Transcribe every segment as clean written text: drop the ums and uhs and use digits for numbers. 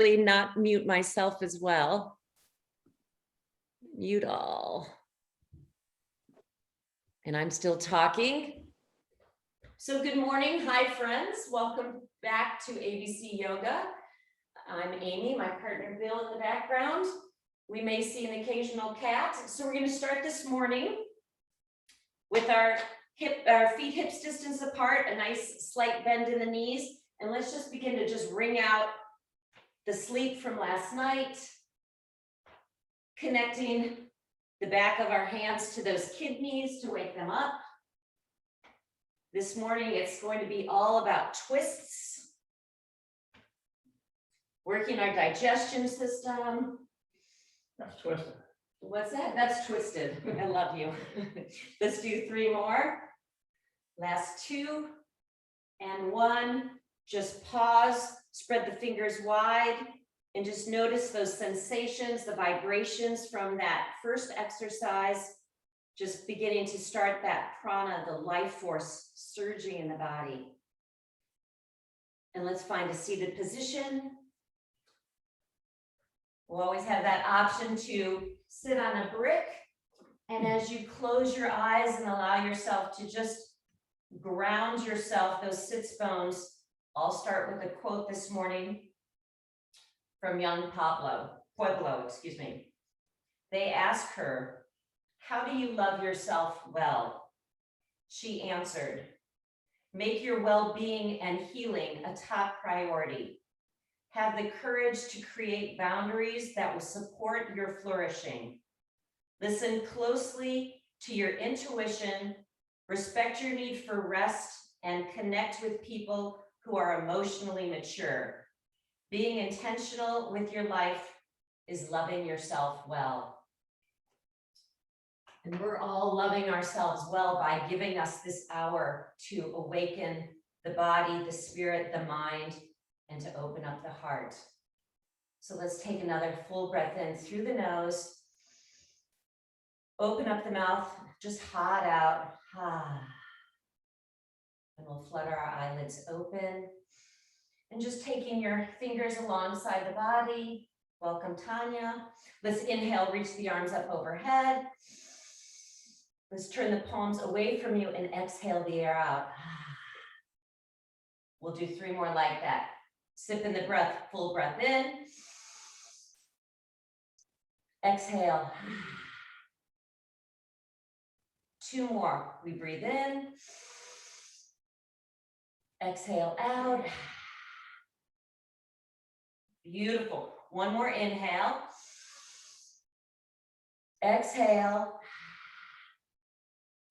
Not mute myself as well. Mute all. And I'm still talking. So good morning. Hi, friends. Welcome back to ABC Yoga. I'm Amy, my partner Bill in the background. We may see an occasional cat. So we're going to start this morning with our feet hips distance apart, a nice slight bend in the knees. And let's just begin to just wring out the sleep from last night, connecting the back of our hands to those kidneys to wake them up. This morning, it's going to be all about twists, working our digestion system. That's twisted. What's that? That's twisted. I love you. Let's do 3 more. Last 2 and 1. Just pause, spread the fingers wide, and just notice those sensations, the vibrations from that first exercise, just beginning to start that prana, the life force surging in the body. And let's find a seated position. We'll always have that option to sit on a brick. And as you close your eyes and allow yourself to just ground yourself, those sits bones. I'll start with a quote this morning from young Pueblo, excuse me. They asked her, "How do you love yourself well?" She answered, "Make your well-being and healing a top priority. Have the courage to create boundaries that will support your flourishing. Listen closely to your intuition, respect your need for rest, and connect with people who are emotionally mature. Being intentional with your life is loving yourself well." And we're all loving ourselves well by giving us this hour to awaken the body, the spirit, the mind, and to open up the heart. So let's take another full breath in through the nose. Open up the mouth, just hot out. And we'll flutter our eyelids open. And just taking your fingers alongside the body. Welcome, Tanya. Let's inhale, reach the arms up overhead. Let's turn the palms away from you and exhale the air out. We'll do 3 more like that. Sip in the breath, full breath in. Exhale. 2 more. We breathe in. Exhale out. Beautiful. 1 more inhale. Exhale.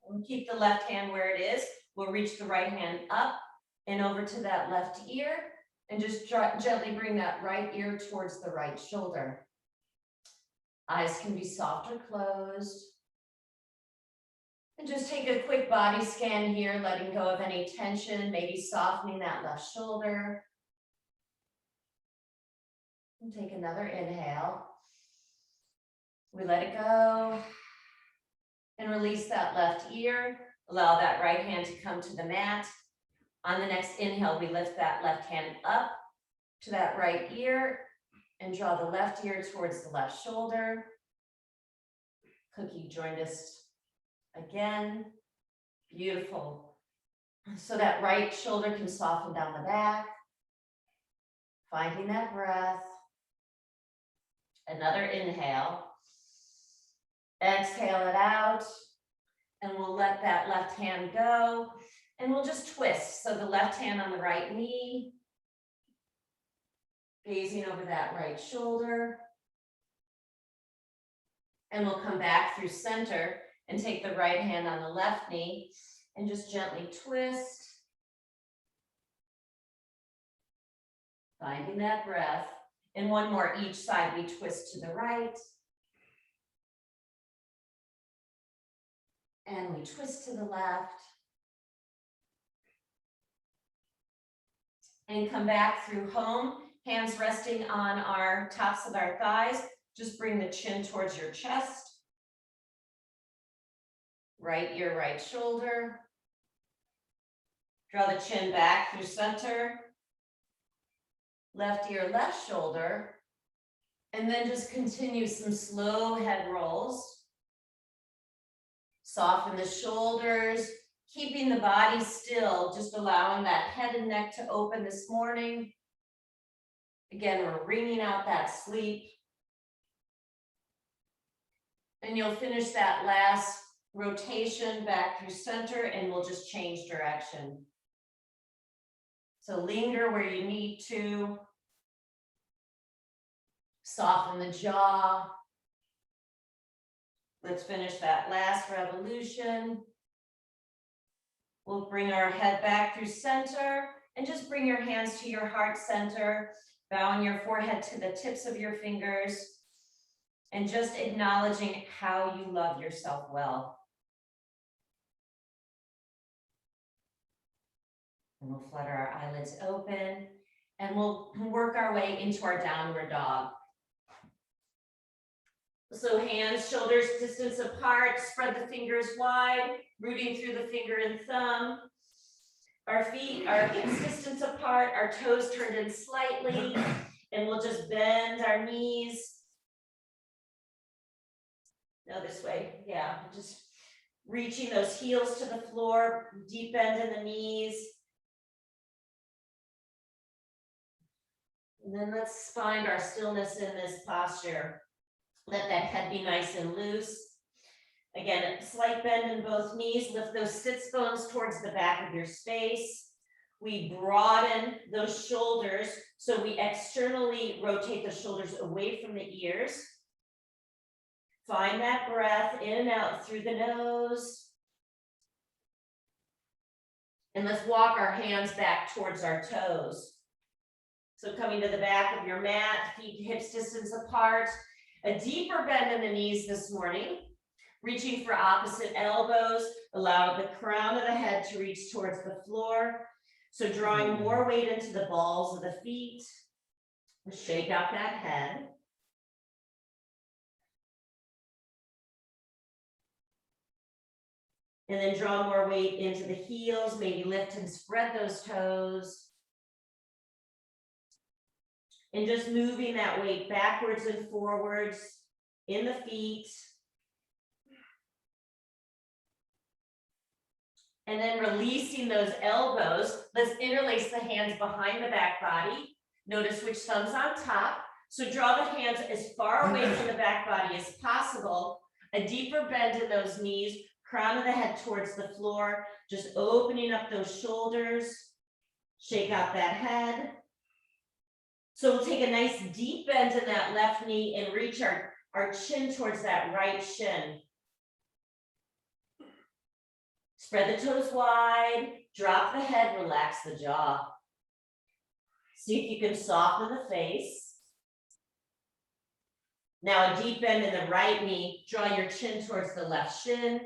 We'll keep the left hand where it is. We'll reach the right hand up and over to that left ear and just gently bring that right ear towards the right shoulder. Eyes can be soft or closed. And just take a quick body scan here, letting go of any tension, maybe softening that left shoulder. And take another inhale. We let it go and release that left ear. Allow that right hand to come to the mat. On the next inhale, we lift that left hand up to that right ear and draw the left ear towards the left shoulder. Cookie joined us again. Beautiful. So that right shoulder can soften down the back. Finding that breath. Another inhale. Exhale it out. And we'll let that left hand go. And we'll just twist. So the left hand on the right knee. Gazing over that right shoulder. And we'll come back through center and take the right hand on the left knee and just gently twist. Finding that breath. And 1 more each side, we twist to the right. And we twist to the left. And come back through home, hands resting on our tops of our thighs. Just bring the chin towards your chest. Right ear, right shoulder. Draw the chin back through center. left ear, left shoulder. And then just continue some slow head rolls. Soften the shoulders, keeping the body still, just allowing that head and neck to open this morning. Again, we're wringing out that sleep. And you'll finish that last rotation back through center and we'll just change direction. So linger where you need to. Soften the jaw. Let's finish that last revolution. We'll bring our head back through center and just bring your hands to your heart center, bowing your forehead to the tips of your fingers and just acknowledging how you love yourself well. And we'll flutter our eyelids open and we'll work our way into our downward dog. So hands, shoulders distance apart, spread the fingers wide, rooting through the finger and thumb. Our feet are hips distance apart, our toes turned in slightly, and we'll just bend our knees. No, this way, yeah, just reaching those heels to the floor, deep bend in the knees. And then let's find our stillness in this posture. Let that head be nice and loose. Again, a slight bend in both knees. Lift those sits bones towards the back of your space. We broaden those shoulders. So we externally rotate the shoulders away from the ears. Find that breath in and out through the nose. And let's walk our hands back towards our toes. So coming to the back of your mat, feet hips distance apart. A deeper bend in the knees this morning, reaching for opposite elbows, allow the crown of the head to reach towards the floor. So drawing more weight into the balls of the feet, shake out that head. And then draw more weight into the heels, maybe lift and spread those toes. And just moving that weight backwards and forwards in the feet. And then releasing those elbows. Let's interlace the hands behind the back body. Notice which thumb's on top. So draw the hands as far away from the back body as possible. A deeper bend in those knees, crown of the head towards the floor, just opening up those shoulders. Shake out that head. So we'll take a nice deep bend in that left knee and reach our chin towards that right shin. Spread the toes wide, drop the head, relax the jaw. See if you can soften the face. Now a deep bend in the right knee, draw your chin towards the left shin.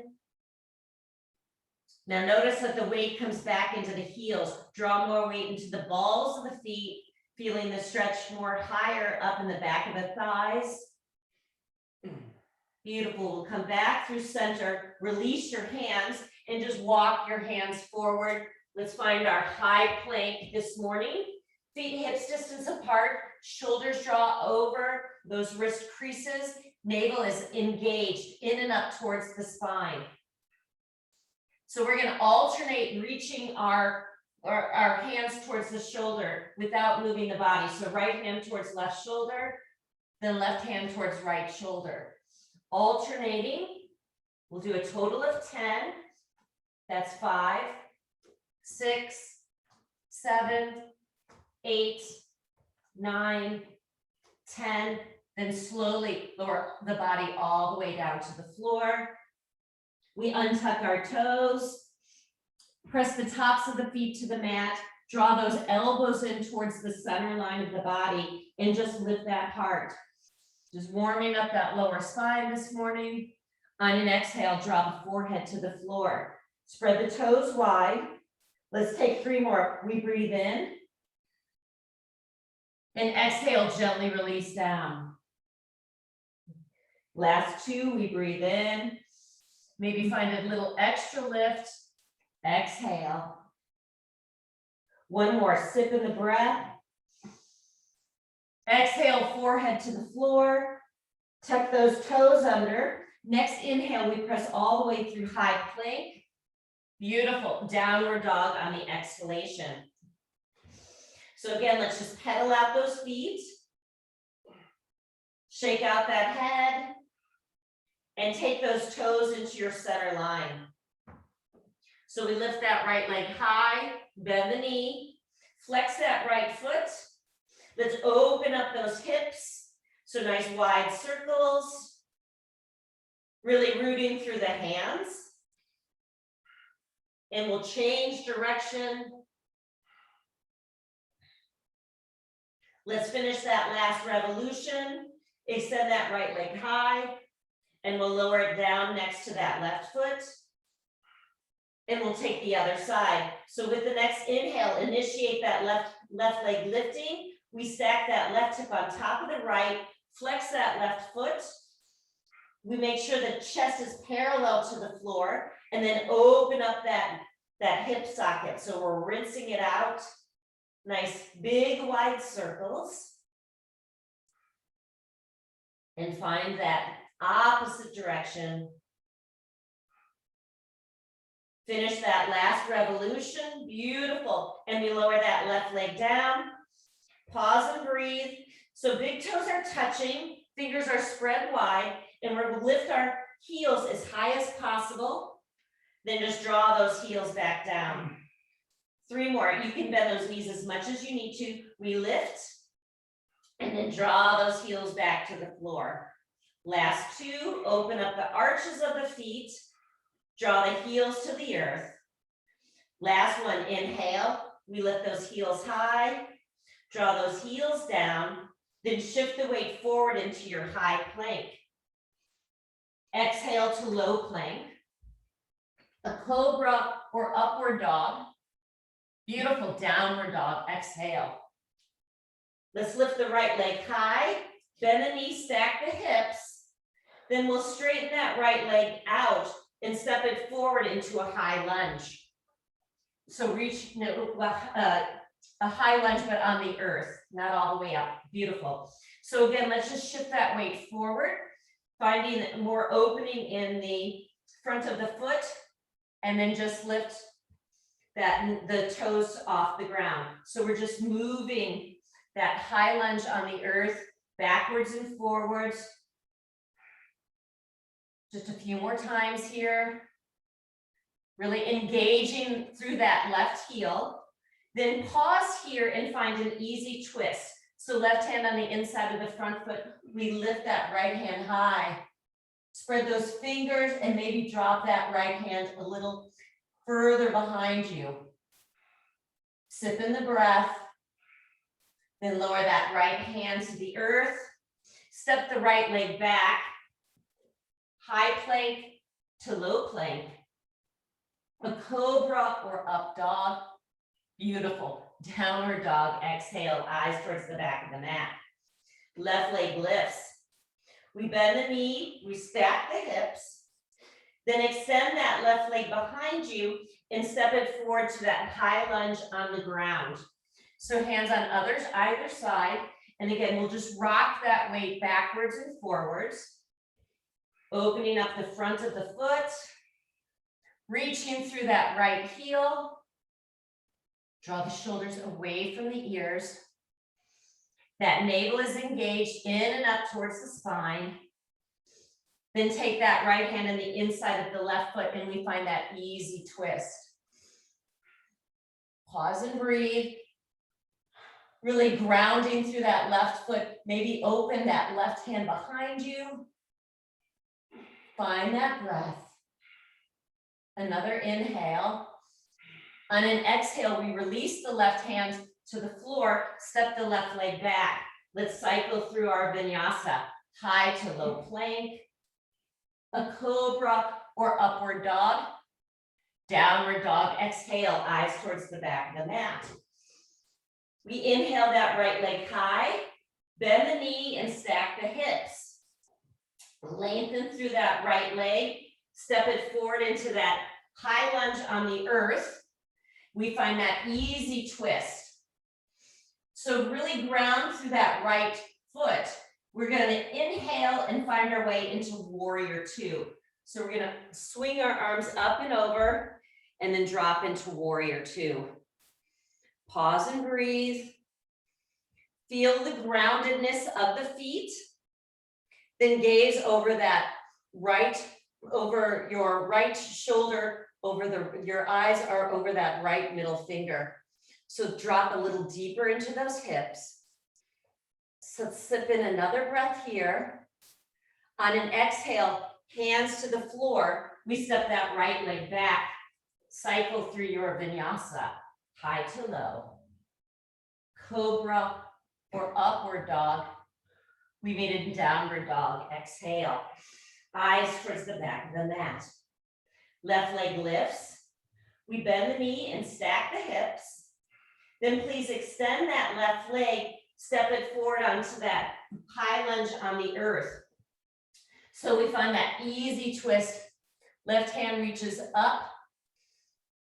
Now notice that the weight comes back into the heels. Draw more weight into the balls of the feet. Feeling the stretch more higher up in the back of the thighs. Beautiful. We'll come back through center, release your hands, and just walk your hands forward. Let's find our high plank this morning. Feet hips distance apart, shoulders draw over those wrist creases. Navel is engaged in and up towards the spine. So we're going to alternate reaching our hands towards the shoulder without moving the body. So right hand towards left shoulder, then left hand towards right shoulder. Alternating, we'll do a total of 10. That's 5, 6, 7, 8, 9, 10. Then slowly lower the body all the way down to the floor. We untuck our toes. Press the tops of the feet to the mat, draw those elbows in towards the center line of the body, and just lift that heart. Just warming up that lower spine this morning. On an exhale, draw the forehead to the floor. Spread the toes wide. Let's take 3 more. We breathe in. And exhale, gently release down. Last 2, we breathe in. Maybe find a little extra lift. Exhale. 1 more, sip in the breath. Exhale, forehead to the floor. Tuck those toes under. Next inhale, we press all the way through high plank. Beautiful, downward dog on the exhalation. So again, let's just pedal out those feet. Shake out that head. And take those toes into your center line. So we lift that right leg high, bend the knee, flex that right foot. Let's open up those hips. So nice wide circles. Really rooting through the hands. And we'll change direction. Let's finish that last revolution. Extend that right leg high. And we'll lower it down next to that left foot. And we'll take the other side. So with the next inhale, initiate that left leg lifting. We stack that left hip on top of the right, flex that left foot. We make sure the chest is parallel to the floor, and then open up that hip socket. So we're rinsing it out. Nice big wide circles. And find that opposite direction. Finish that last revolution, beautiful. And we lower that left leg down, pause and breathe. So big toes are touching, fingers are spread wide, and we're gonna lift our heels as high as possible. Then just draw those heels back down. 3 more, you can bend those knees as much as you need to. We lift, and then draw those heels back to the floor. Last 2, open up the arches of the feet. Draw the heels to the earth. Last one, inhale. We lift those heels high. Draw those heels down. Then shift the weight forward into your high plank. Exhale to low plank. A cobra or upward dog. Beautiful, downward dog, exhale. Let's lift the right leg high. Bend the knee, stack the hips. Then we'll straighten that right leg out and step it forward into a high lunge. So reach a high lunge, but on the earth, not all the way up. Beautiful. So again, let's just shift that weight forward, finding more opening in the front of the foot, and then just lift the toes off the ground. So we're just moving that high lunge on the earth, backwards and forwards. Just a few more times here. Really engaging through that left heel. Then pause here and find an easy twist. So left hand on the inside of the front foot, we lift that right hand high. Spread those fingers and maybe drop that right hand a little further behind you. Sip in the breath. Then lower that right hand to the earth. Step the right leg back. High plank to low plank. A cobra or up dog. Beautiful. Downward dog. Exhale, eyes towards the back of the mat. Left leg lifts. We bend the knee, we stack the hips. Then extend that left leg behind you and step it forward to that high lunge on the ground. So hands on either side. And again, we'll just rock that weight backwards and forwards. Opening up the front of the foot, reaching through that right heel. Draw the shoulders away from the ears. That navel is engaged in and up towards the spine. Then take that right hand on the inside of the left foot and we find that easy twist. Pause and breathe. Really grounding through that left foot. Maybe open that left hand behind you. Find that breath. Another inhale. On an exhale, we release the left hand to the floor, step the left leg back. Let's cycle through our vinyasa. High to low plank. A cobra or upward dog. Downward dog, exhale, eyes towards the back of the mat. We inhale that right leg high, bend the knee and stack the hips. Lengthen through that right leg, step it forward into that high lunge on the earth. We find that easy twist. So really ground through that right foot. We're going to inhale and find our way into warrior two. So we're going to swing our arms up and over and then drop into warrior two. Pause and breathe. Feel the groundedness of the feet. Then gaze over that over your right shoulder, your eyes are over that right middle finger. So drop a little deeper into those hips. So sip in another breath here. On an exhale, hands to the floor, we step that right leg back. Cycle through your vinyasa, high to low. Cobra or upward dog. We made a downward dog, exhale. Eyes towards the back of the mat. Left leg lifts. We bend the knee and stack the hips. Then please extend that left leg, step it forward onto that high lunge on the earth. So we find that easy twist. Left hand reaches up,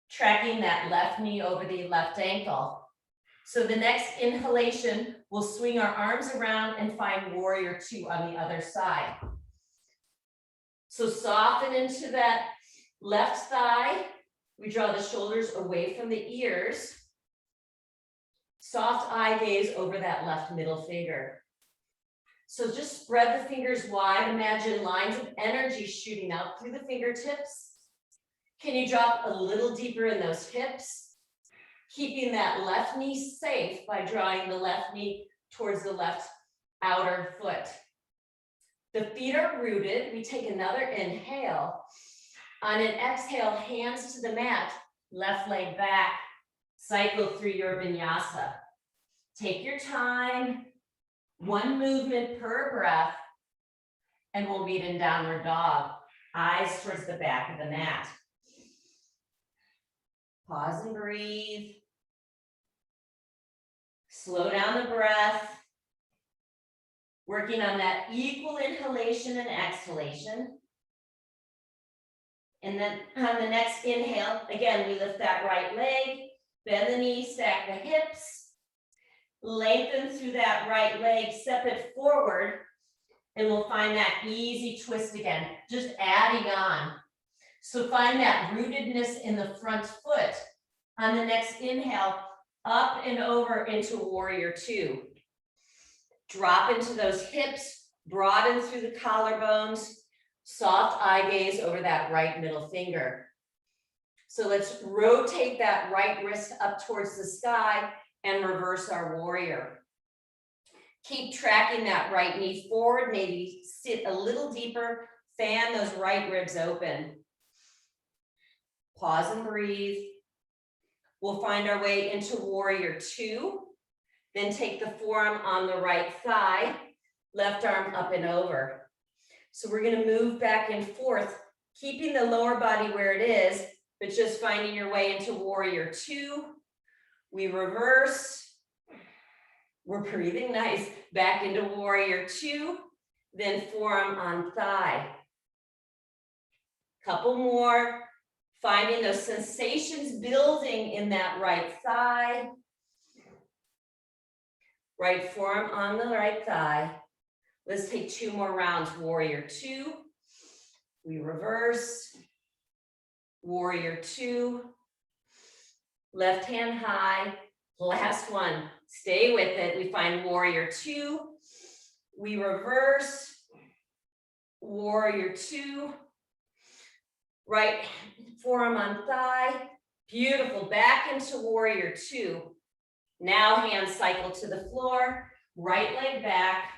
tracking that left knee over the left ankle. So the next inhalation, we'll swing our arms around and find warrior two on the other side. So soften into that left thigh. We draw the shoulders away from the ears. Soft eye gaze over that left middle finger. So just spread the fingers wide. Imagine lines of energy shooting out through the fingertips. Can you drop a little deeper in those hips? Keeping that left knee safe by drawing the left knee towards the left outer foot. The feet are rooted. We take another inhale. On an exhale, hands to the mat, left leg back. Cycle through your vinyasa. Take your time, one movement per breath, and we'll meet in downward dog. Eyes towards the back of the mat. Pause and breathe. Slow down the breath. Working on that equal inhalation and exhalation. And then on the next inhale, again, we lift that right leg, bend the knee, stack the hips, lengthen through that right leg, step it forward, and we'll find that easy twist again, just adding on. So find that rootedness in the front foot. On the next inhale, up and over into warrior two. Drop into those hips, broaden through the collarbones, soft eye gaze over that right middle finger. So let's rotate that right wrist up towards the sky and reverse our warrior. Keep tracking that right knee forward, maybe sit a little deeper, fan those right ribs open. Pause and breathe. We'll find our way into warrior two. Then take the forearm on the right thigh, left arm up and over. So we're going to move back and forth, keeping the lower body where it is, but just finding your way into warrior two. We reverse. We're breathing nice. Back into warrior two, then forearm on thigh. Couple more. Finding those sensations building in that right thigh. Right forearm on the right thigh. Let's take two more rounds. Warrior two. We reverse. Warrior two. Left hand high. Last one. Stay with it. We find warrior two. We reverse. Warrior two. Right forearm on thigh. Beautiful. Back into warrior two. Now hands cycle to the floor. Right leg back.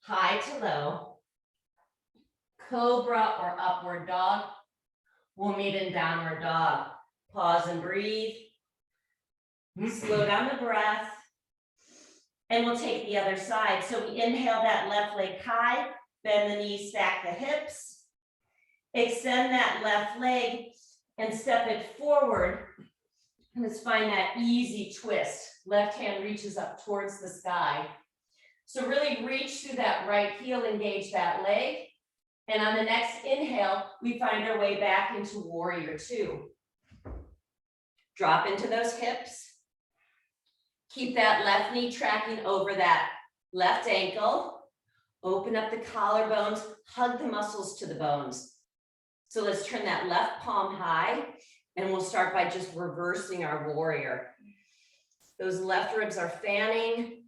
High to low. Cobra or upward dog. We'll meet in downward dog. Pause and breathe. Slow down the breath. And we'll take the other side. So we inhale that left leg high. Bend the knees, stack the hips. Extend that left leg and step it forward. Let's find that easy twist. Left hand reaches up towards the sky. So really reach through that right heel, engage that leg. And on the next inhale, we find our way back into warrior two. Drop into those hips. Keep that left knee tracking over that left ankle. Open up the collarbones, hug the muscles to the bones. So let's turn that left palm high, and we'll start by just reversing our warrior. Those left ribs are fanning.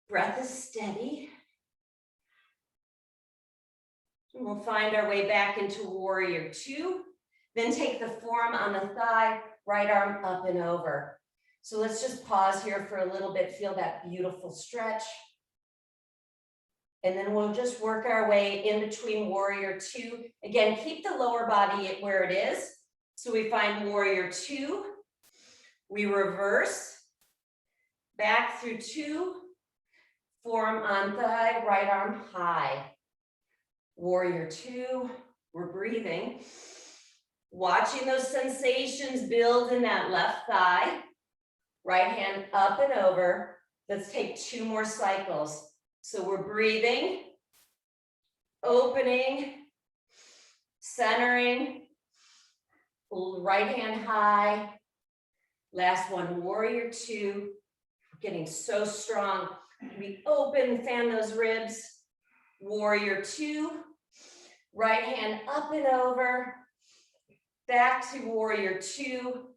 Breath is steady. And we'll find our way back into warrior two. Then take the forearm on the thigh, right arm up and over. So let's just pause here for a little bit, feel that beautiful stretch. And then we'll just work our way in between warrior two. Again, keep the lower body where it is. So we find warrior two, we reverse, back through two, forearm on thigh, right arm high. Warrior two, we're breathing. Watching those sensations build in that left thigh. Right hand up and over. Let's take two more cycles. So we're breathing, opening, centering, right hand high. Last one, warrior two. Getting so strong. We open, fan those ribs. Warrior two, right hand up and over. Back to warrior two.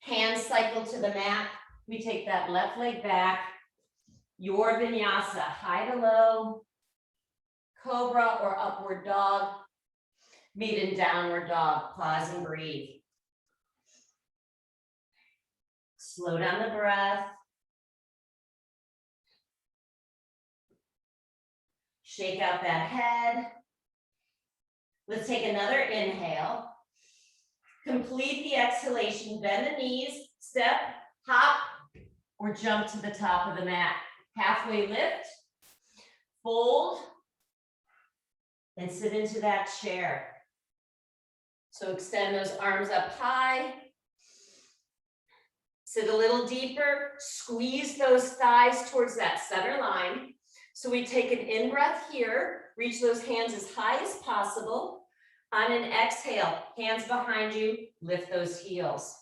Hand cycle to the mat. We take that left leg back. Your vinyasa, high to low, cobra or upward dog, meet in downward dog. Pause and breathe. Slow down the breath. Shake out that head. Let's take another inhale. Complete the exhalation, bend the knees, step, hop, or jump to the top of the mat. Halfway lift, fold, and sit into that chair. So extend those arms up high. Sit a little deeper, squeeze those thighs towards that center line. So we take an in-breath here, reach those hands as high as possible. On an exhale, hands behind you, lift those heels.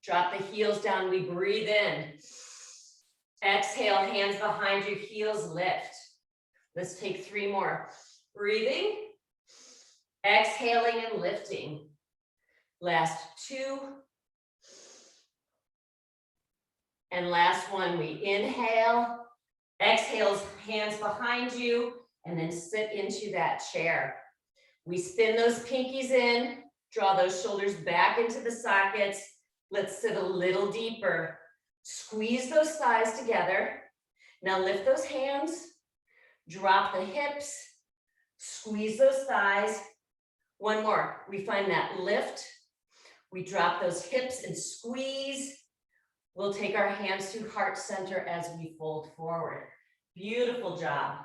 Drop the heels down, we breathe in. Exhale, hands behind you, heels lift. Let's take three more. Breathing, exhaling and lifting. Last two. And last one, we inhale, exhale, hands behind you, and then sit into that chair. We spin those pinkies in, draw those shoulders back into the sockets. Let's sit a little deeper. Squeeze those thighs together. Now lift those hands, drop the hips, squeeze those thighs. One more, we find that lift. We drop those hips and squeeze. We'll take our hands to heart center as we fold forward. Beautiful job.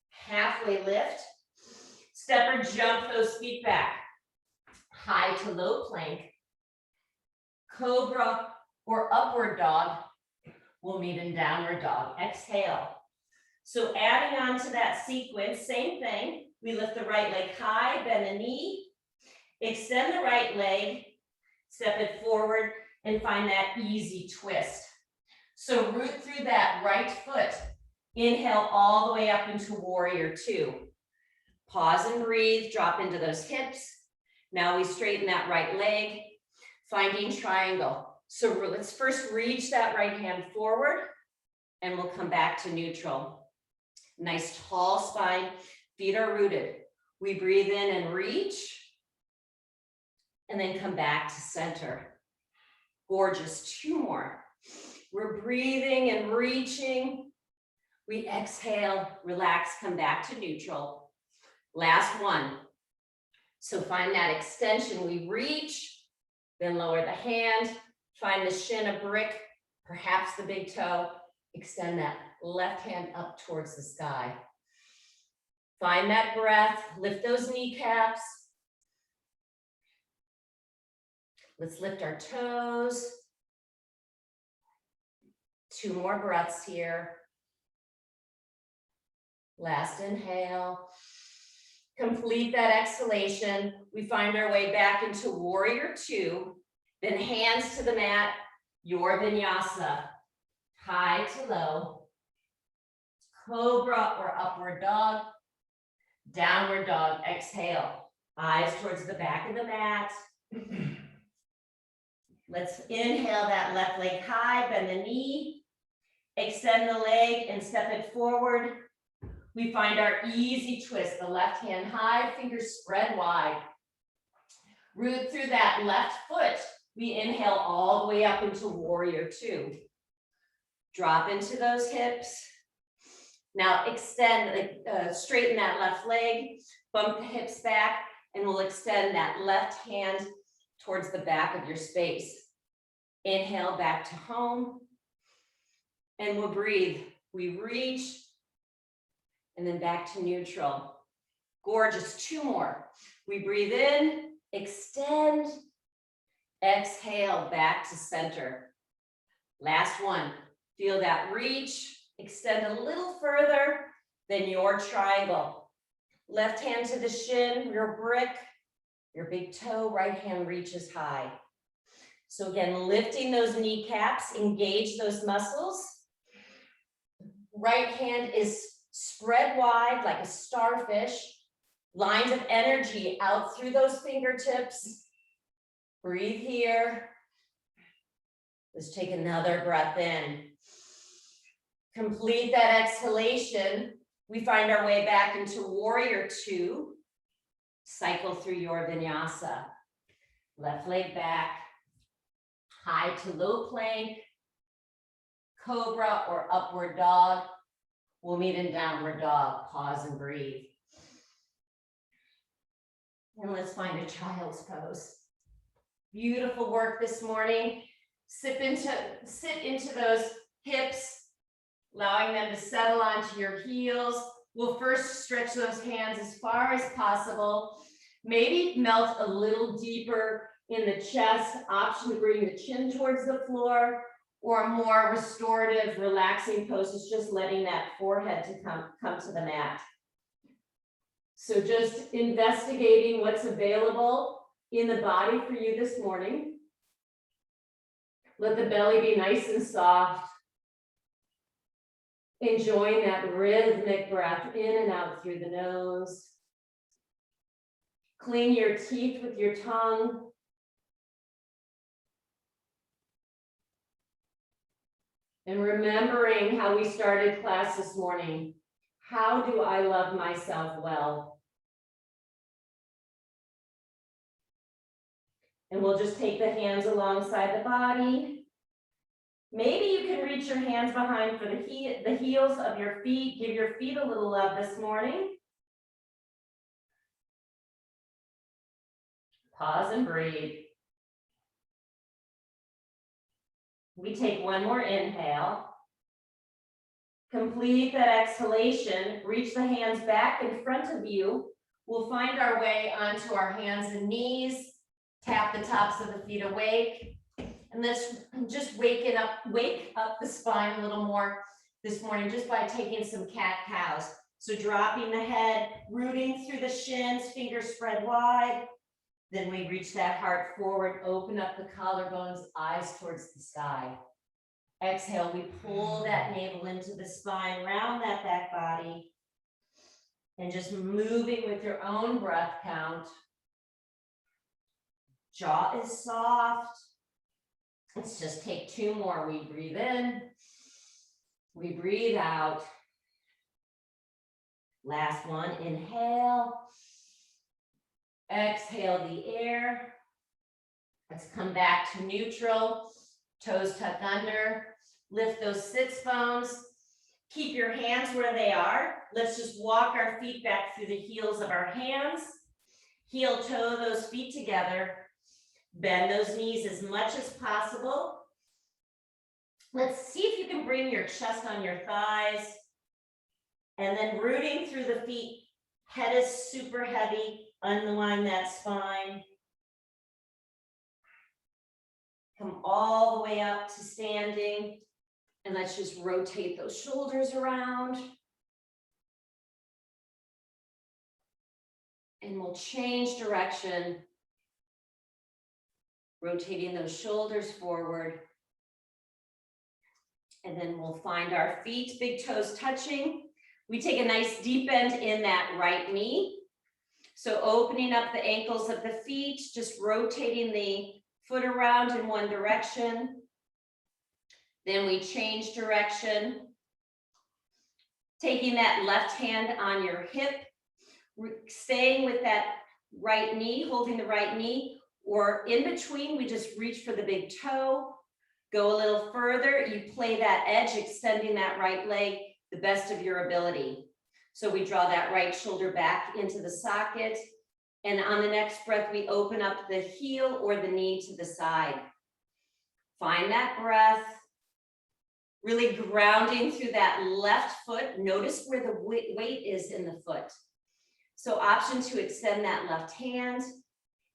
Halfway lift. Step or jump those feet back. High to low plank. Cobra or upward dog. We'll meet in downward dog. Exhale. So adding on to that sequence, same thing. We lift the right leg high, bend the knee. Extend the right leg. Step it forward and find that easy twist. So root through that right foot. Inhale all the way up into warrior two. Pause and breathe, drop into those hips. Now we straighten that right leg, finding triangle. So let's first reach that right hand forward and we'll come back to neutral. Nice tall spine, feet are rooted. We breathe in and reach and then come back to center. Gorgeous, two more. We're breathing and reaching. We exhale, relax, come back to neutral. Last one. So find that extension. We reach, then lower the hand, find the shin, a brick, perhaps the big toe. Extend that left hand up towards the sky. Find that breath, lift those kneecaps. Let's lift our toes. Two more breaths here. Last inhale. Complete that exhalation. We find our way back into warrior two, then hands to the mat, your vinyasa. high to low, cobra or upward dog, downward dog, exhale, eyes towards the back of the mat. Let's inhale that left leg high, bend the knee, extend the leg and step it forward. We find our easy twist, the left hand high, fingers spread wide. Root through that left foot. We inhale all the way up into warrior two. Drop into those hips. Now extend, straighten that left leg, bump the hips back, and we'll extend that left hand towards the back of your space. Inhale back to home, and we'll breathe. We reach, and then back to neutral. Gorgeous, two more. We breathe in, extend, exhale, back to center. Last one, feel that reach, extend a little further than your triangle. Left hand to the shin, your brick, your big toe, right hand reaches high. So again, lifting those kneecaps, engage those muscles. Right hand is spread wide like a starfish. Lines of energy out through those fingertips. Breathe here. Let's take another breath in. Complete that exhalation. We find our way back into warrior two. Cycle through your vinyasa. Left leg back. High to low plank. Cobra or upward dog. We'll meet in downward dog. Pause and breathe. And let's find a child's pose. Beautiful work this morning. Sit into those hips, allowing them to settle onto your heels. We'll first stretch those hands as far as possible. Maybe melt a little deeper in the chest. Option to bring the chin towards the floor, or a more restorative, relaxing pose is just letting that forehead to come to the mat. So just investigating what's available in the body for you this morning. Let the belly be nice and soft. Enjoying that rhythmic breath in and out through the nose. Clean your teeth with your tongue. And remembering how we started class this morning. How do I love myself well? And we'll just take the hands alongside the body. Maybe you can reach your hands behind for the heels of your feet. Give your feet a little love this morning. Pause and breathe. We take one more inhale. Complete that exhalation. Reach the hands back in front of you. We'll find our way onto our hands and knees. Tap the tops of the feet awake. And let's just wake up the spine a little more this morning just by taking some cat-cows. So dropping the head, rooting through the shins, fingers spread wide. Then we reach that heart forward, open up the collarbones, eyes towards the sky. Exhale, we pull that navel into the spine, round that back body. And just moving with your own breath count. Jaw is soft. Let's just take two more. We breathe in. We breathe out. Last one, inhale. Exhale the air. Let's come back to neutral. Toes tuck under. Lift those sits bones. Keep your hands where they are. Let's just walk our feet back through the heels of our hands. Heel toe those feet together. Bend those knees as much as possible. Let's see if you can bring your chest on your thighs. And then rooting through the feet. Head is super heavy. Unwind that spine. Come all the way up to standing. And let's just rotate those shoulders around. And we'll change direction. Rotating those shoulders forward. And then we'll find our feet, big toes touching. We take a nice deep bend in that right knee. So opening up the ankles of the feet, just rotating the foot around in one direction. Then we change direction. Taking that left hand on your hip, staying with that right knee, holding the right knee, or in between, we just reach for the big toe. Go a little further, you play that edge, extending that right leg the best of your ability. So we draw that right shoulder back into the socket. And on the next breath, we open up the heel or the knee to the side. Find that breath, really grounding through that left foot. Notice where the weight is in the foot. So option to extend that left hand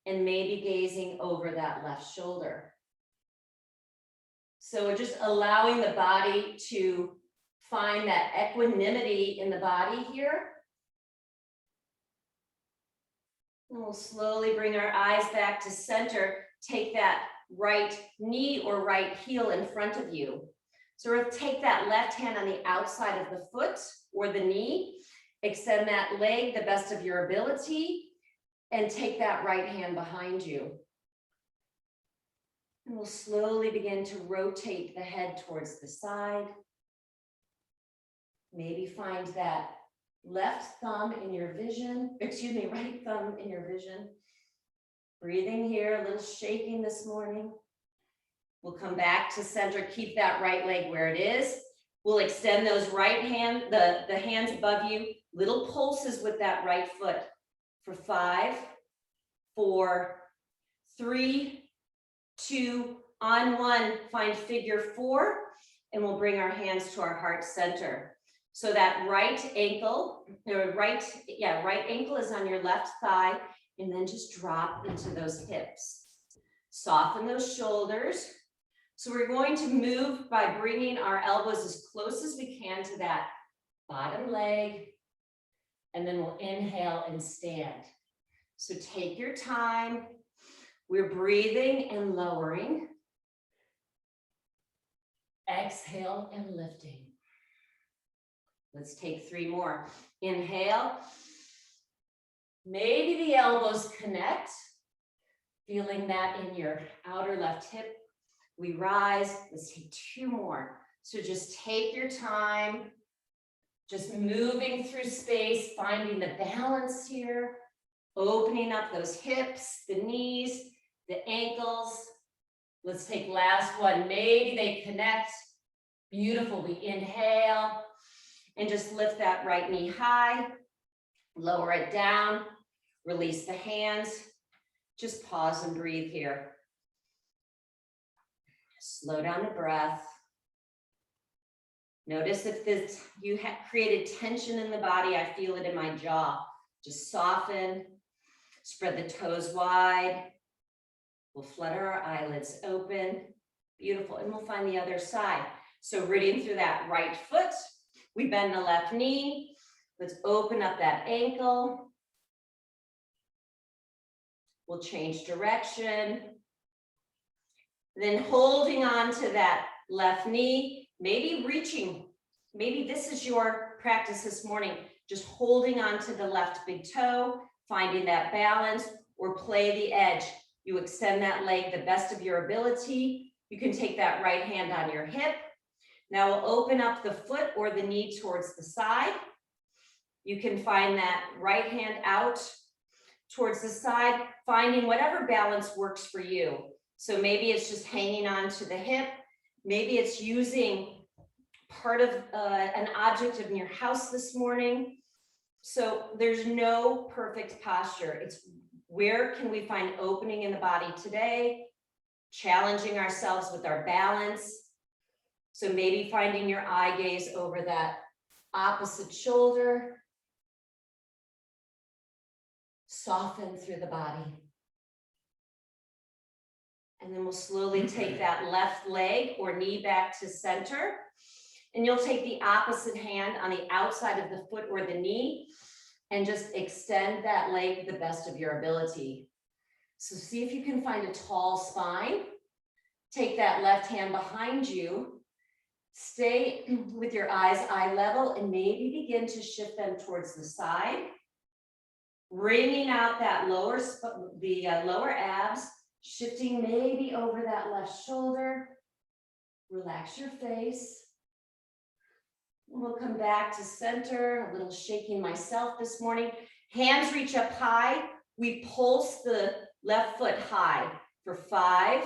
and maybe gazing over that left shoulder. So we're just allowing the body to find that equanimity in the body here. And we'll slowly bring our eyes back to center. Take that right knee or right heel in front of you. So we'll take that left hand on the outside of the foot or the knee, extend that leg the best of your ability, and take that right hand behind you. And we'll slowly begin to rotate the head towards the side. Maybe find that left thumb in your vision, right thumb in your vision. Breathing here, a little shaking this morning. We'll come back to center, keep that right leg where it is. We'll extend those right hand, the hands above you, little pulses with that right foot for 5, 4, 3, 2, on 1, find figure 4, and we'll bring our hands to our heart center. So that right ankle, right ankle is on your left thigh, and then just drop into those hips. Soften those shoulders. So we're going to move by bringing our elbows as close as we can to that bottom leg, and then we'll inhale and stand. So take your time. We're breathing and lowering. Exhale and lifting. Let's take 3 more. Inhale. Maybe the elbows connect. Feeling that in your outer left hip. We rise. Let's take 2 more. So just take your time. Just moving through space, finding the balance here. Opening up those hips, the knees, the ankles. Let's take last one. Maybe they connect. Beautiful. We inhale and just lift that right knee high. Lower it down. Release the hands. Just pause and breathe here. Slow down the breath. Notice if you have created tension in the body. I feel it in my jaw. Just soften. Spread the toes wide. We'll flutter our eyelids open. Beautiful. And we'll find the other side. So rooting through that right foot. We bend the left knee. Let's open up that ankle. We'll change direction. Then holding on to that left knee, maybe reaching. Maybe this is your practice this morning. Just holding on to the left big toe, finding that balance, or play the edge. You extend that leg the best of your ability. You can take that right hand on your hip. Now we'll open up the foot or the knee towards the side. You can find that right hand out towards the side, finding whatever balance works for you. So maybe it's just hanging on to the hip. Maybe it's using part of an object in your house this morning. So there's no perfect posture. It's where can we find opening in the body today, challenging ourselves with our balance. So maybe finding your eye gaze over that opposite shoulder. Soften through the body. And then we'll slowly take that left leg or knee back to center. And you'll take the opposite hand on the outside of the foot or the knee and just extend that leg the best of your ability. So see if you can find a tall spine. Take that left hand behind you. Stay with your eyes eye level and maybe begin to shift them towards the side. Bringing out that lower abs, shifting maybe over that left shoulder. Relax your face. We'll come back to center, a little shaking myself this morning. Hands reach up high. We pulse the left foot high for 5,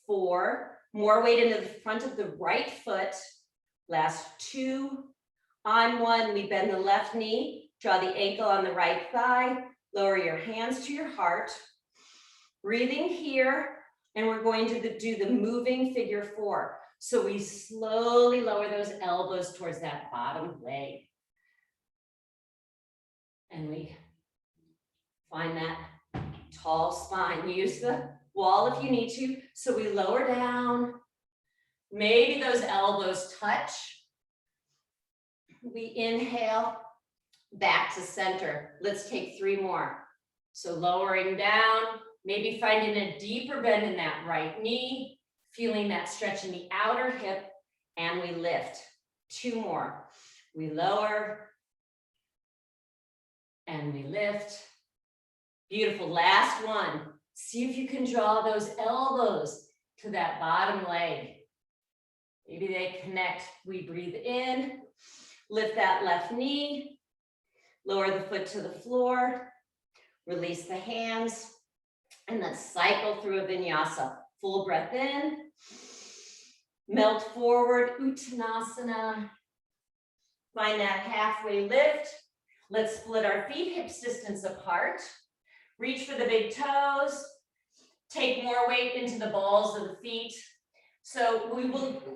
4, more weight into the front of the right foot. Last 2. On 1, we bend the left knee, draw the ankle on the right thigh, lower your hands to your heart. Breathing here, and we're going to do the moving figure 4. So we slowly lower those elbows towards that bottom leg. And we find that tall spine. Use the wall if you need to. So we lower down. Maybe those elbows touch. We inhale back to center. Let's take 3 more. So lowering down, maybe finding a deeper bend in that right knee, feeling that stretch in the outer hip, and we lift. 2 more. We lower and we lift. Beautiful. Last one. See if you can draw those elbows to that bottom leg. Maybe they connect. We breathe in, lift that left knee, lower the foot to the floor, release the hands, and then cycle through a vinyasa. Full breath in, melt forward, Uttanasana. Find that halfway lift. Let's split our feet hips distance apart. Reach for the big toes. Take more weight into the balls of the feet. So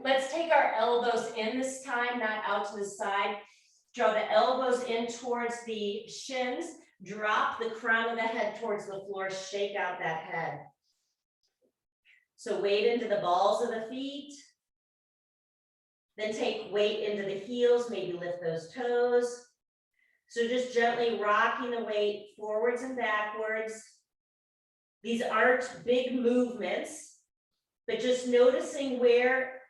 let's take our elbows in this time, not out to the side. Draw the elbows in towards the shins. Drop the crown of the head towards the floor. Shake out that head. So weight into the balls of the feet. Then take weight into the heels. Maybe lift those toes. So just gently rocking the weight forwards and backwards. These aren't big movements, but just noticing where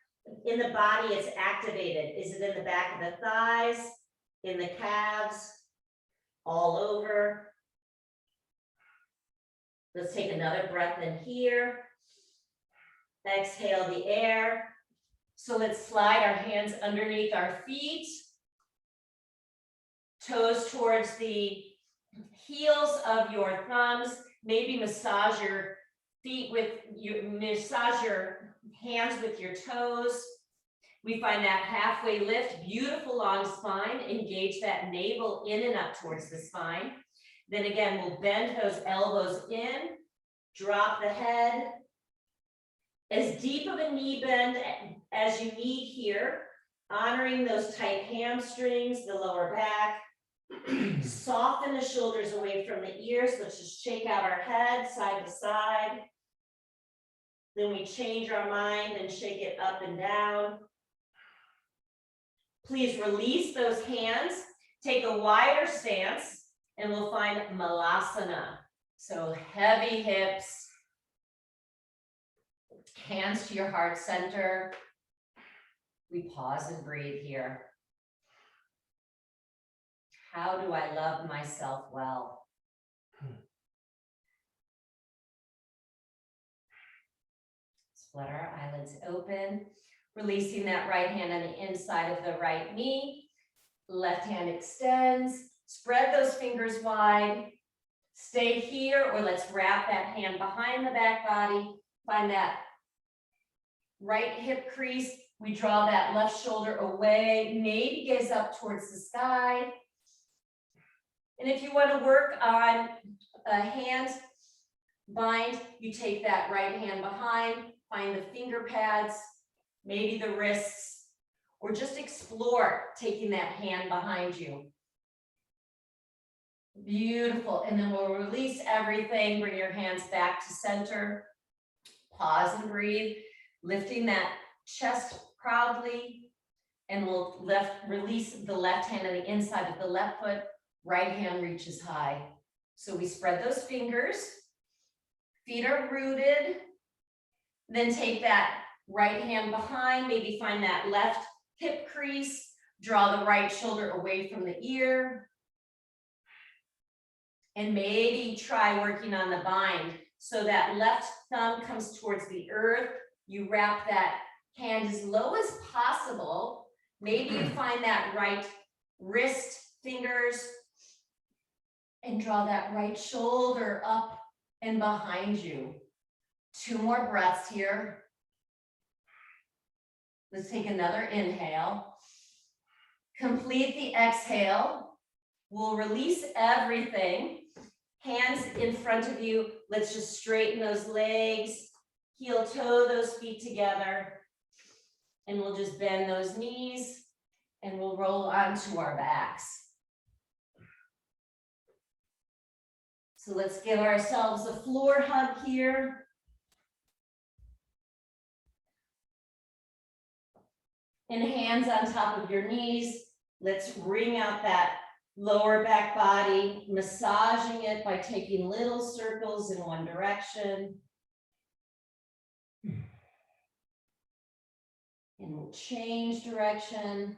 in the body it's activated. Is it in the back of the thighs, in the calves, all over? Let's take another breath in here. Exhale the air. So let's slide our hands underneath our feet. Toes towards the heels of your thumbs. Maybe massage your feet massage your hands with your toes. We find that halfway lift, beautiful long spine. Engage that navel in and up towards the spine. Then again, we'll bend those elbows in, drop the head. As deep of a knee bend as you need here, honoring those tight hamstrings, the lower back. Soften the shoulders away from the ears. Let's just shake out our head side to side. Then we change our mind and shake it up and down. Please release those hands. Take a wider stance and we'll find Malasana. So heavy hips. Hands to your heart center. We pause and breathe here. How do I love myself well? Split our eyelids open, releasing that right hand on the inside of the right knee. Left hand extends. Spread those fingers wide. Stay here, or let's wrap that hand behind the back body. Find that right hip crease. We draw that left shoulder away, maybe gaze up towards the sky. And if you want to work on a hand bind, you take that right hand behind, find the finger pads, maybe the wrists, or just explore taking that hand behind you. Beautiful. And then we'll release everything. Bring your hands back to center. Pause and breathe, lifting that chest proudly. And we'll release the left hand on the inside of the left foot. Right hand reaches high. So we spread those fingers. Feet are rooted. Then take that right hand behind, maybe find that left hip crease, draw the right shoulder away from the ear. And maybe try working on the bind. So that left thumb comes towards the earth. You wrap that hand as low as possible. Maybe you find that right wrist, fingers, and draw that right shoulder up and behind you. 2 more breaths here. Let's take another inhale. Complete the exhale. We'll release everything. Hands in front of you. Let's just straighten those legs, heel toe those feet together. And we'll just bend those knees and we'll roll onto our backs. So let's give ourselves a floor hug here. And hands on top of your knees. Let's wring out that lower back body, massaging it by taking little circles in one direction. And we'll change direction.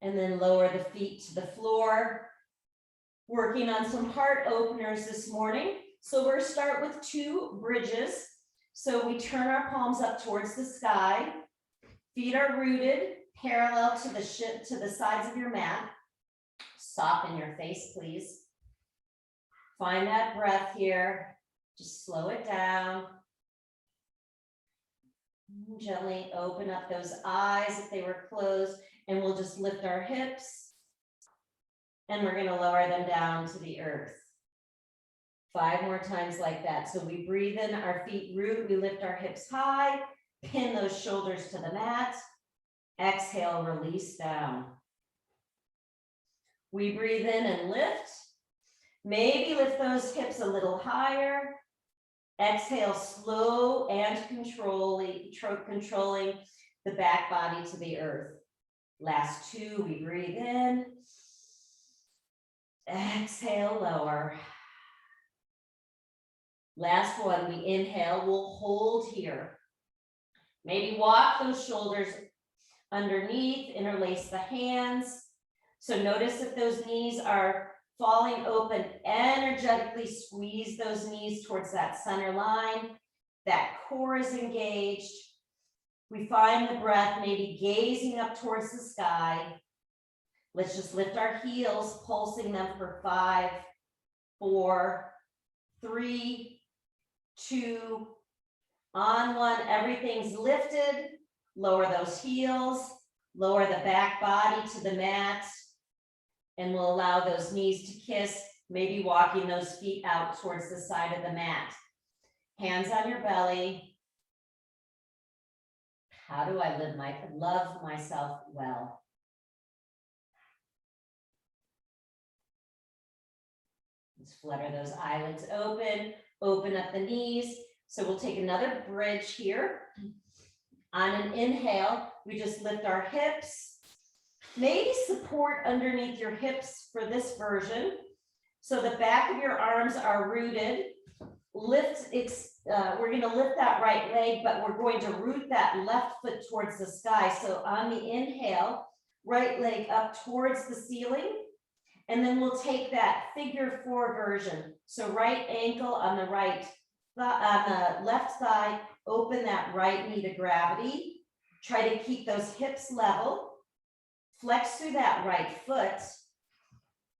And then lower the feet to the floor. Working on some heart openers this morning. So we're start with 2 bridges. So we turn our palms up towards the sky. Feet are rooted parallel to the sides of your mat. Soften your face, please. Find that breath here. Just slow it down. Gently open up those eyes if they were closed, and we'll just lift our hips. And we're going to lower them down to the earth. 5 more times like that. So we breathe in, our feet root, we lift our hips high. Pin those shoulders to the mat. Exhale, release down. We breathe in and lift. Maybe lift those hips a little higher. Exhale, slow and controlling the back body to the earth. Last 2, we breathe in. Exhale, lower. Last one, we inhale, we'll hold here. Maybe walk those shoulders underneath, interlace the hands. So notice if those knees are falling open, energetically squeeze those knees towards that center line. That core is engaged. We find the breath, maybe gazing up towards the sky. Let's just lift our heels, pulsing them for 5, 4, 3, 2, on 1, everything's lifted. Lower those heels, lower the back body to the mat, and we'll allow those knees to kiss, maybe walking those feet out towards the side of the mat. Hands on your belly. How do I love myself well? Let's flutter those eyelids open, open up the knees. So we'll take another bridge here. On an inhale, we just lift our hips. Maybe support underneath your hips for this version. So the back of your arms are rooted. We're going to lift that right leg, but we're going to root that left foot towards the sky. So on the inhale, right leg up towards the ceiling. And then we'll take that figure 4 version. So right ankle on the on the left thigh, open that right knee to gravity. Try to keep those hips level. Flex through that right foot.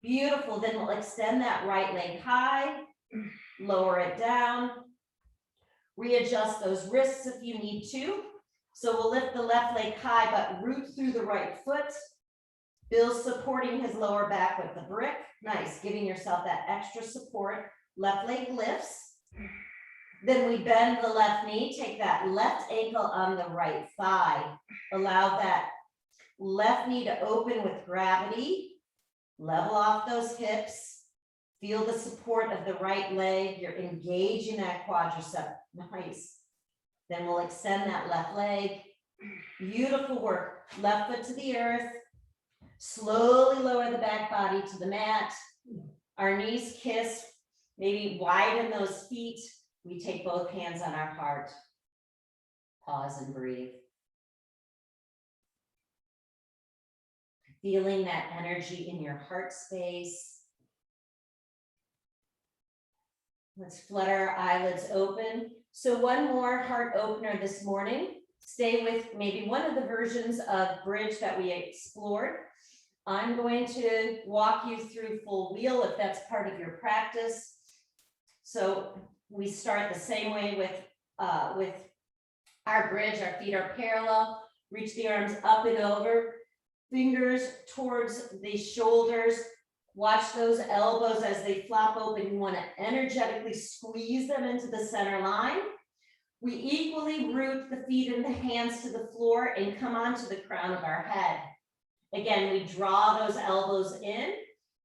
Beautiful. Then we'll extend that right leg high, lower it down. Readjust those wrists if you need to. So we'll lift the left leg high, but root through the right foot. Bill supporting his lower back with the brick. Nice, giving yourself that extra support. Left leg lifts. Then we bend the left knee, take that left ankle on the right thigh. Allow that left knee to open with gravity. Level off those hips. Feel the support of the right leg. You're engaging that quadricep. Nice. Then we'll extend that left leg. Beautiful work. Left foot to the earth. Slowly lower the back body to the mat. Our knees kiss. Maybe widen those feet. We take both hands on our heart. Pause and breathe. Feeling that energy in your heart space. Let's flutter our eyelids open. So one more heart opener this morning. Stay with maybe one of the versions of bridge that we explored. I'm going to walk you through full wheel if that's part of your practice. So we start the same way with our bridge. Our feet are parallel. Reach the arms up and over. Fingers towards the shoulders. Watch those elbows as they flop open. You want to energetically squeeze them into the center line. We equally root the feet and the hands to the floor and come onto the crown of our head. Again, we draw those elbows in.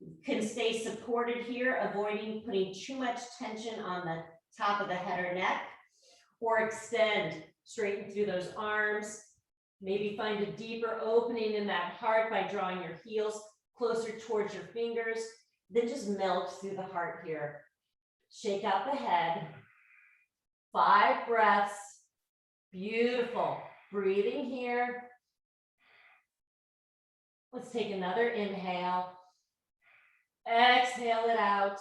You can stay supported here, avoiding putting too much tension on the top of the head or neck, or extend, straighten through those arms. Maybe find a deeper opening in that heart by drawing your heels closer towards your fingers, then just melt through the heart here. Shake out the head. 5 breaths. Beautiful. Breathing here. Let's take another inhale. Exhale it out.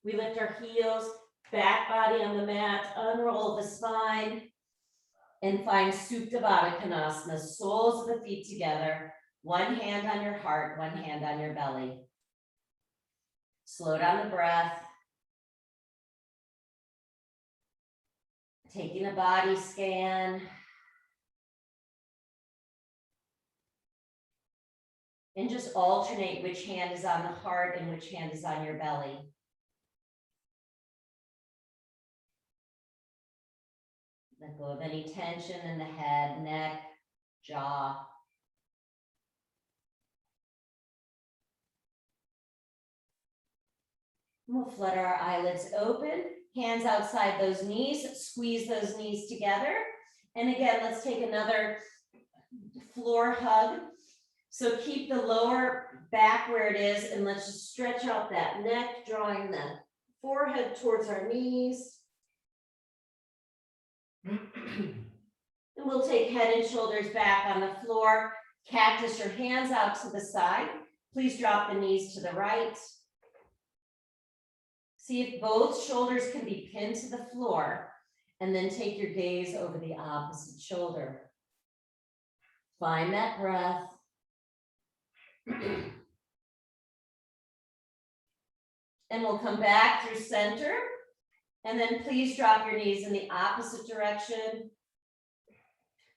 We lift our heels, back body on the mat, unroll the spine, and find Supta Baddha Konasana, soles of the feet together. One hand on your heart, one hand on your belly. Slow down the breath. Taking a body scan. And just alternate which hand is on the heart and which hand is on your belly. Let go of any tension in the head, neck, jaw. We'll flutter our eyelids open, hands outside those knees, squeeze those knees together. And again, let's take another floor hug. So keep the lower back where it is, and let's just stretch out that neck, drawing the forehead towards our knees. And we'll take head and shoulders back on the floor. Cactus your hands out to the side. Please drop the knees to the right. See if both shoulders can be pinned to the floor, and then take your gaze over the opposite shoulder. Find that breath. And we'll come back through center, and then please drop your knees in the opposite direction.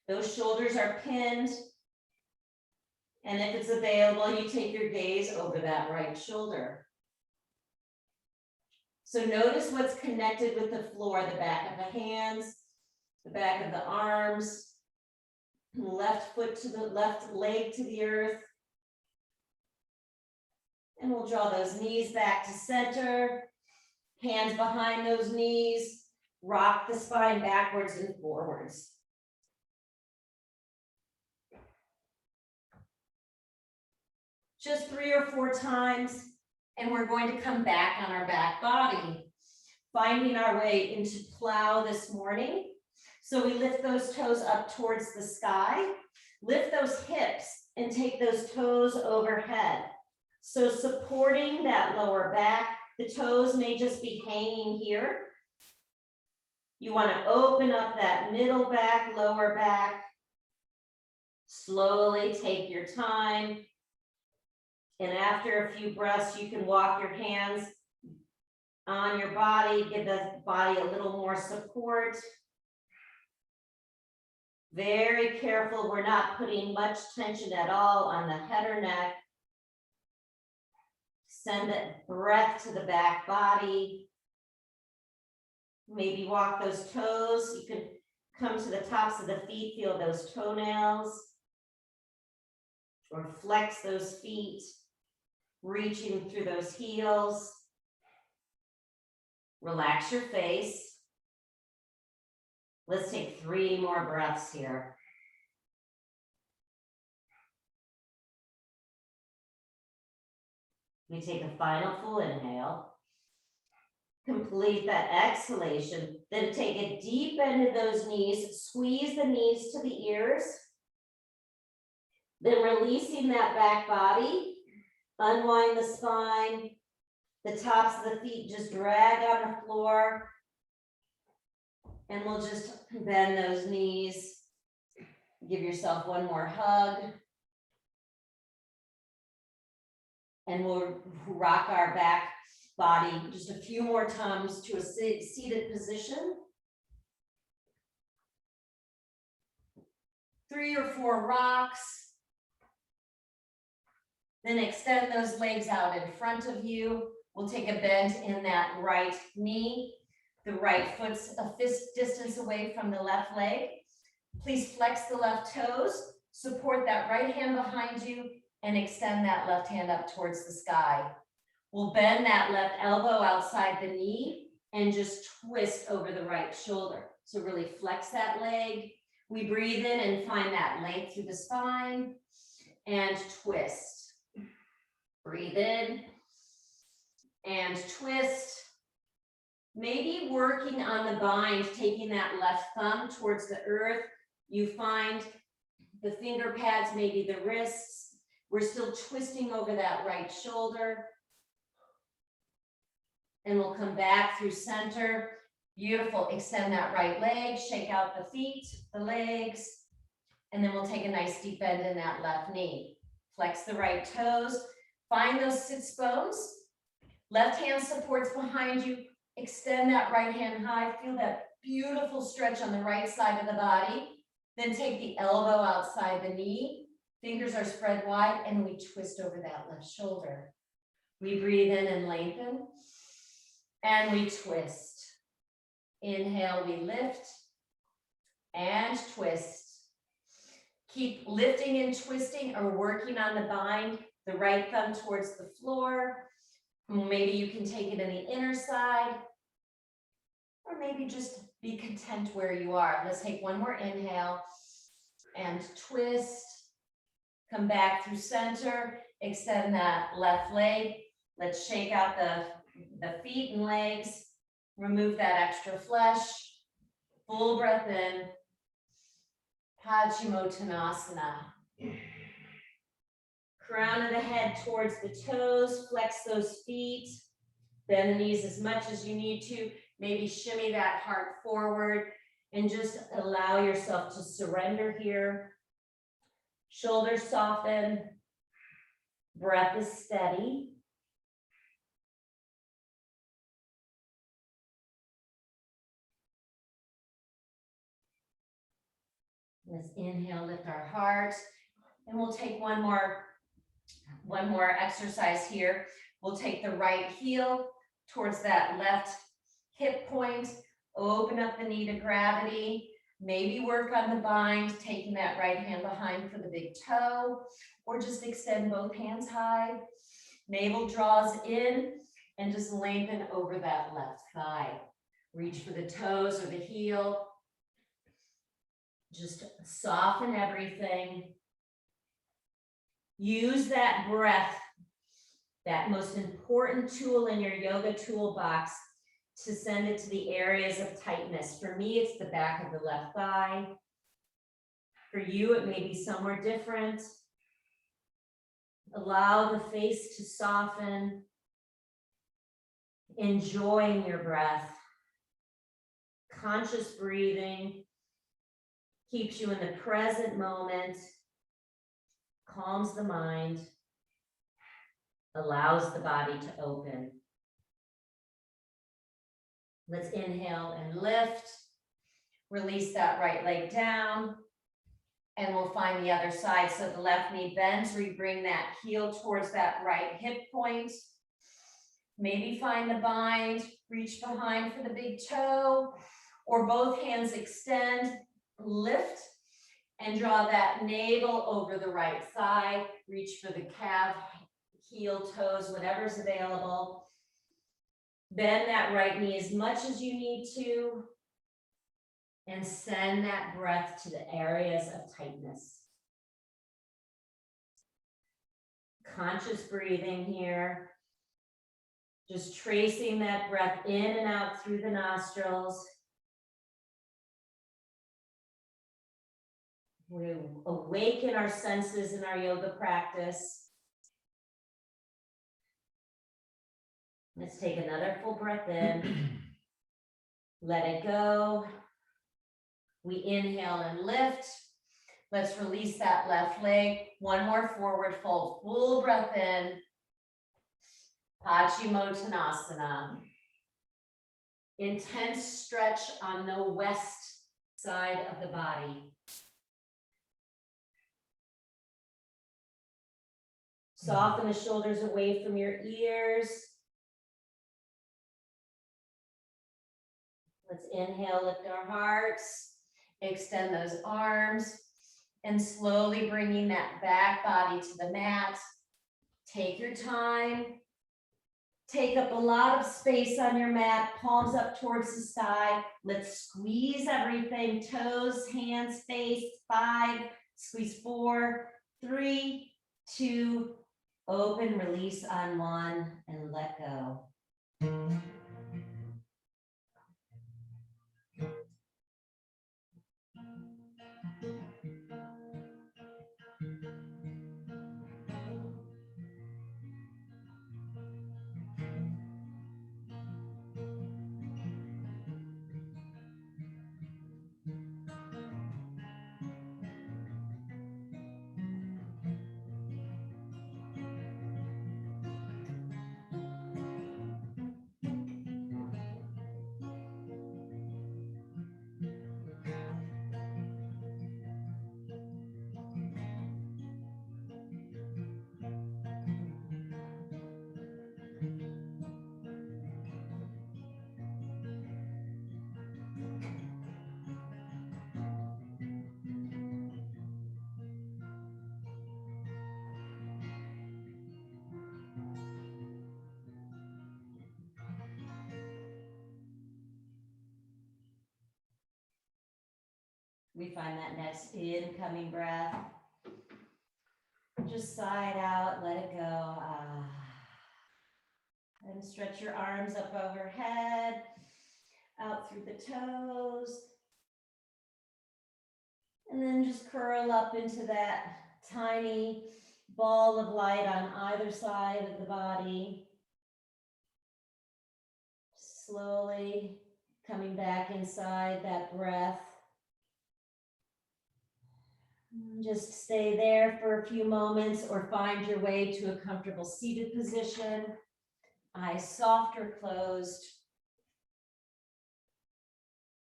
Those shoulders are pinned, and if it's available, you take your gaze over that right shoulder. So notice what's connected with the floor, the back of the hands, the back of the arms, left foot to the left leg to the earth. And we'll draw those knees back to center, hands behind those knees, rock the spine backwards and forwards. Just 3 or 4 times. And we're going to come back on our back body, finding our way into plow this morning. So we lift those toes up towards the sky, lift those hips and take those toes overhead. So supporting that lower back, the toes may just be hanging here. You want to open up that middle back, lower back. Slowly take your time. And after a few breaths, you can walk your hands on your body, give the body a little more support. Very careful, we're not putting much tension at all on the head or neck. Send that breath to the back body. Maybe walk those toes. You can come to the tops of the feet, feel those toenails. Or flex those feet. Reaching through those heels. Relax your face. Let's take 3 more breaths here. We take a final full inhale. Complete that exhalation. Then take a deep bend of those knees, squeeze the knees to the ears. Then releasing that back body, unwind the spine. The tops of the feet just drag on the floor. And we'll just bend those knees. Give yourself one more hug. And we'll rock our back body just a few more times to a seated position. 3 or 4 rocks. Then extend those legs out in front of you. We'll take a bend in that right knee. The right foot's a fist distance away from the left leg. Please flex the left toes, support that right hand behind you, and extend that left hand up towards the sky. We'll bend that left elbow outside the knee and just twist over the right shoulder. So really flex that leg. We breathe in and find that length through the spine and twist. Breathe in and twist. Maybe working on the bind, taking that left thumb towards the earth. You find the finger pads, maybe the wrists. We're still twisting over that right shoulder. And we'll come back through center. Beautiful. Extend that right leg, shake out the feet, the legs, and then we'll take a nice deep bend in that left knee. Flex the right toes. Find those sits bones. Left hand supports behind you. Extend that right hand high. Feel that beautiful stretch on the right side of the body. Then take the elbow outside the knee. Fingers are spread wide, and we twist over that left shoulder. We breathe in and lengthen. And we twist. Inhale, we lift and twist. Keep lifting and twisting or working on the bind, the right thumb towards the floor. Maybe you can take it in the inner side, or maybe just be content where you are. Let's take one more inhale and twist. Come back through center, extend that left leg. Let's shake out the feet and legs, remove that extra flesh, full breath in, Paschimottanasana. Crown of the head towards the toes, flex those feet, bend the knees as much as you need to, maybe shimmy that heart forward, and just allow yourself to surrender here. Shoulders soften, breath is steady. Let's inhale, lift our heart, and we'll take one more exercise here. We'll take the right heel towards that left hip point, open up the knee to gravity, maybe work on the bind, taking that right hand behind for the big toe, or just extend both hands high. Navel draws in and just lengthen over that left thigh. Reach for the toes or the heel. Just soften everything. Use that breath, that most important tool in your yoga toolbox, to send it to the areas of tightness. For me, it's the back of the left thigh. For you, it may be somewhere different. Allow the face to soften. Enjoying your breath. Conscious breathing keeps you in the present moment, calms the mind, allows the body to open. Let's inhale and lift. Release that right leg down. And we'll find the other side. So the left knee bends, we bring that heel towards that right hip point. Maybe find the bind, reach behind for the big toe, or both hands extend, lift, and draw that navel over the right thigh. Reach for the calf, heel, toes, whatever's available. Bend that right knee as much as you need to, and send that breath to the areas of tightness. Conscious breathing here. Just tracing that breath in and out through the nostrils. We awaken our senses in our yoga practice. Let's take another full breath in. Let it go. We inhale and lift. Let's release that left leg. One more forward fold. Full breath in. Paschimottanasana. Intense stretch on the west side of the body. Soften the shoulders away from your ears. Let's inhale, lift our hearts, extend those arms, and slowly bringing that back body to the mat. Take your time. Take up a lot of space on your mat, palms up towards the sky. Let's squeeze everything, toes, hands, face, 5, squeeze 4, 3, 2, open, release on 1, and let go. We find that next incoming breath. Just sigh it out, let it go. And stretch your arms up overhead, out through the toes. And then just curl up into that tiny ball of light on either side of the body. Slowly coming back inside that breath. Just stay there for a few moments or find your way to a comfortable seated position. Eyes soft or closed.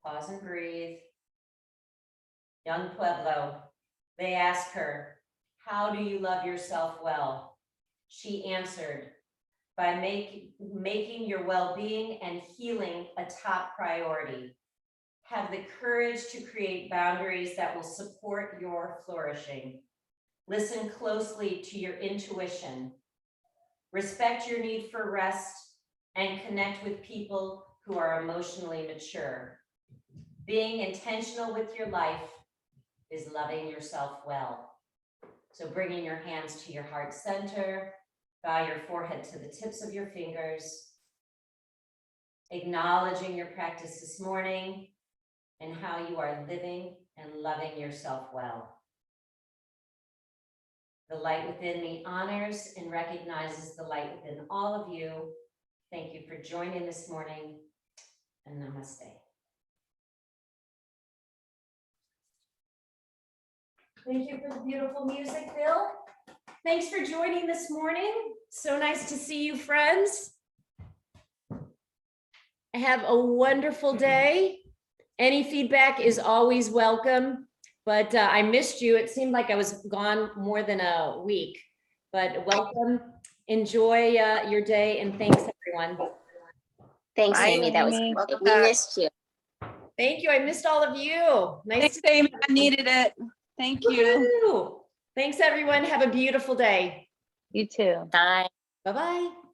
Pause and breathe. Young Pueblo, they asked her, "How do you love yourself well?" She answered, "By making your well-being and healing a top priority. Have the courage to create boundaries that will support your flourishing. Listen closely to your intuition. Respect your need for rest and connect with people who are emotionally mature. Being intentional with your life is loving yourself well." So bringing your hands to your heart center, bow your forehead to the tips of your fingers, acknowledging your practice this morning and how you are living and loving yourself well. The light within me honors and recognizes the light within all of you. Thank you for joining this morning, and namaste. Thank you for the beautiful music, Bill. Thanks for joining this morning. So nice to see you, friends. Have a wonderful day. Any feedback is always welcome, but I missed you. It seemed like I was gone more than a week, but welcome. Enjoy your day, and thanks, everyone. Thanks, Bye, Amy. That was Amy. great. We missed you. Thank you. I missed all of you. Nice Thanks, to Amy. I needed it. Thank you. Woo-hoo. Thanks, everyone. Have a beautiful day. You too. Bye. Bye-bye.